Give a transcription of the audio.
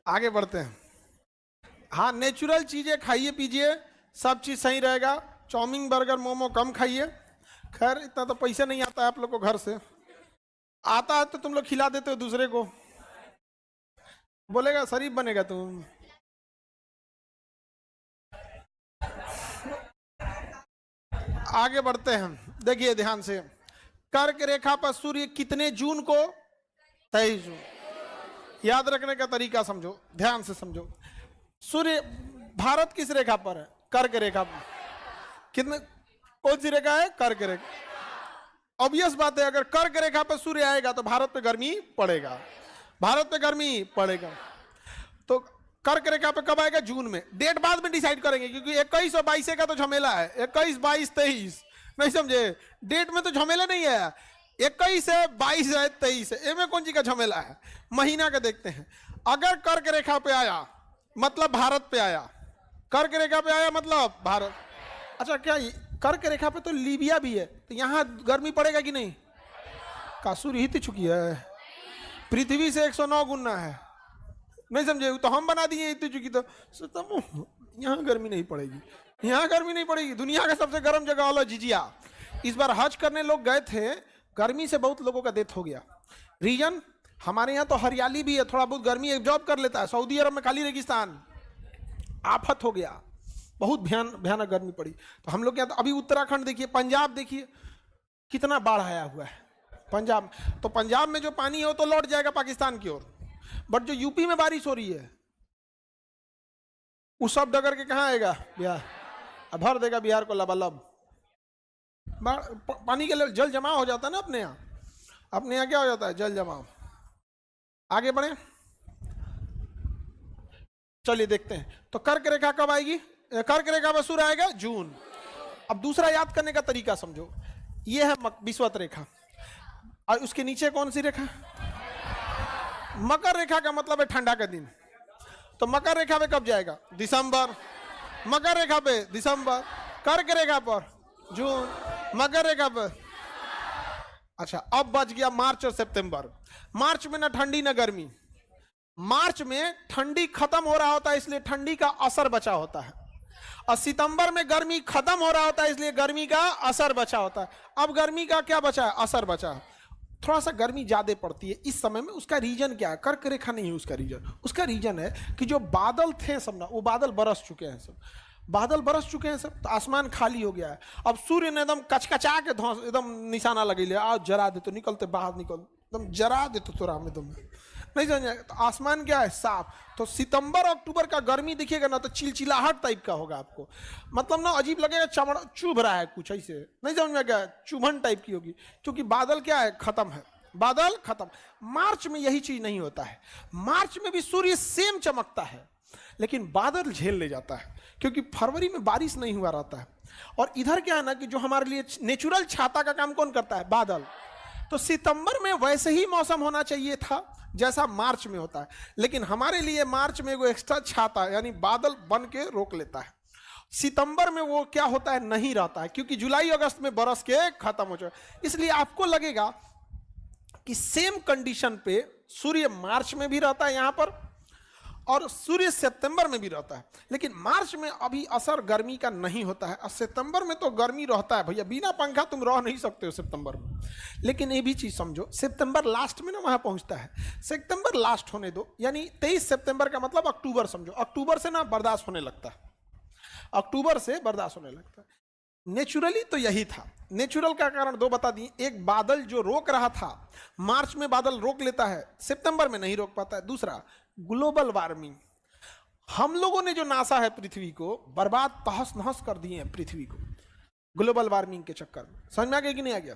आगे बढ़ते हैं। हाँ, नेचुरल चीजें खाइए पीजिए, सब चीज सही रहेगा। चाउमीन बर्गर मोमो कम खाइए। खैर इतना तो पैसा नहीं आता है आप लोग को, घर से आता है तो तुम लोग खिला देते हो दूसरे को, बोलेगा शरीफ बनेगा तुम। आगे बढ़ते हैं, देखिए ध्यान से। कर्क रेखा पर सूर्य कितने जून को? 23 जून। याद रखने का तरीका समझो, ध्यान से समझो। सूर्य भारत किस रेखा पर है? कर्क रेखा पर। कितने, कौन सी रेखा है? कर्क रेखा। ऑब्वियस बात है, अगर कर्क रेखा पर सूर्य आएगा तो भारत पे गर्मी पड़ेगा, भारत पे गर्मी पड़ेगा। तो कर्क रेखा पे कब आएगा? जून में। डेट बाद में डिसाइड करेंगे, क्योंकि 21 और 22 का तो झमेला है। 21, 22, 23 नहीं समझे? डेट में तो झमेला नहीं है। 21 है, 22 है, 23 है, इनमें कौन सी का झमेला है? महीना का देखते हैं। अगर कर्क रेखा पे आया मतलब भारत पे आया, कर्क रेखा पे आया मतलब भारत। अच्छा, क्या कर्क रेखा पे तो लीबिया भी है, तो यहां गर्मी पड़ेगा कि नहीं? का सूर्य हित चुकी है, पृथ्वी से 109 गुना है, नहीं समझे? तो हम बना दिए इतनी चुकी, तो यहाँ गर्मी नहीं पड़ेगी, यहाँ गर्मी नहीं पड़ेगी। दुनिया का सबसे गर्म जगह वाला जिजिया। इस बार हज करने लोग गए थे, गर्मी से बहुत लोगों का डेथ हो गया। रीजन, हमारे यहाँ तो हरियाली भी है, थोड़ा बहुत गर्मी एब्जॉर्ब कर लेता है। सऊदी अरब में खाली रेगिस्तान, आफत हो गया, बहुत भयानक गर्मी पड़ी। तो हम लोग यहाँ तो अभी उत्तराखंड देखिए, पंजाब देखिए कितना बाढ़ आया हुआ है पंजाब। तो पंजाब में जो पानी है वो तो लौट जाएगा पाकिस्तान की ओर, बट जो यूपी में बारिश हो रही है वो सब डगर के कहाँ आएगा? बिहार। अब भर देगा बिहार को लबालब। पानी के लिए जल जमाव हो जाता है ना अपने यहाँ, अपने यहाँ क्या हो जाता है? जल जमाव। आगे बढ़े, चलिए देखते हैं। तो कर्क रेखा कब आएगी? कर्क रेखा पर सूर्य आएगा जून। अब दूसरा याद करने का तरीका समझो, ये है विषुवत रेखा, और उसके नीचे कौन सी रेखा? मकर रेखा का मतलब है ठंडा का दिन। तो मकर रेखा पे कब जाएगा? दिसंबर। मकर रेखा पे दिसंबर, कर्क रेखा पर जून, मकर रेखा पर। अच्छा, अब बच गया मार्च और सितंबर। मार्च में ना ठंडी ना गर्मी, मार्च में ठंडी खत्म हो रहा होता है, इसलिए ठंडी का असर बचा होता है। और सितंबर में गर्मी खत्म हो रहा होता है, इसलिए गर्मी का असर बचा होता है। अब गर्मी का क्या बचा है? असर बचा है। थोड़ा सा गर्मी ज्यादा पड़ती है इस समय में। उसका रीजन क्या है? कर्क रेखा नहीं है उसका रीजन। उसका रीजन है कि जो बादल थे सब ना, वो बादल बरस चुके हैं सब, बादल बरस चुके हैं सब, तो आसमान खाली हो गया है। अब सूर्य ने एकदम कचकचा के एकदम निशाना लगे, आज जरा दे तो निकलते बाहर, निकल एकदम जरा दे तो तोरा में तुम नहीं समझ। तो आसमान क्या है? साफ। तो सितंबर अक्टूबर का गर्मी देखिएगा ना, तो चिलचिलाहट टाइप का होगा आपको, मतलब ना अजीब लगेगा, चमड़ा चुभ रहा है कुछ ऐसे, नहीं समझ में गया? चुभन टाइप की होगी, क्योंकि बादल क्या है? खत्म है, बादल खत्म। मार्च में यही चीज नहीं होता है। मार्च में भी सूर्य सेम चमकता है, लेकिन बादल झेल ले जाता है, क्योंकि फरवरी में बारिश नहीं हुआ रहता है। और इधर क्या है ना, कि जो हमारे लिए नेचुरल छाता का काम कौन करता है? बादल। तो सितंबर में वैसे ही मौसम होना चाहिए था जैसा मार्च में होता है, लेकिन हमारे लिए मार्च में वो एक्स्ट्रा छाता यानी बादल बन के रोक लेता है। सितंबर में वो क्या होता है? नहीं रहता है, क्योंकि जुलाई अगस्त में बरस के खत्म हो जाए। इसलिए आपको लगेगा कि सेम कंडीशन पे सूर्य मार्च में भी रहता है यहां पर, और सूर्य सितंबर में भी रहता है, लेकिन मार्च में अभी असर गर्मी का नहीं होता है। और सितंबर में तो गर्मी रहता है भैया, बिना पंखा तुम रह नहीं सकते हो सितंबर में। लेकिन ये भी चीज समझो, सितंबर लास्ट में ना वहां पहुंचता है। सितंबर लास्ट होने दो, यानी 23 सितंबर का मतलब अक्टूबर समझो। अक्टूबर से ना बर्दाश्त होने लगता है, अक्टूबर से बर्दाश्त होने लगता है। नेचुरली तो यही था। नेचुरल का कारण दो बता दिए, एक बादल जो रोक रहा था, मार्च में बादल रोक लेता है, सितंबर में नहीं रोक पाता है। दूसरा ग्लोबल वार्मिंग, हम लोगों ने जो नासा है पृथ्वी को, बर्बाद तहस नहस कर दिए हैं पृथ्वी को ग्लोबल वार्मिंग के चक्कर में। समझ में आ गया कि नहीं आ गया?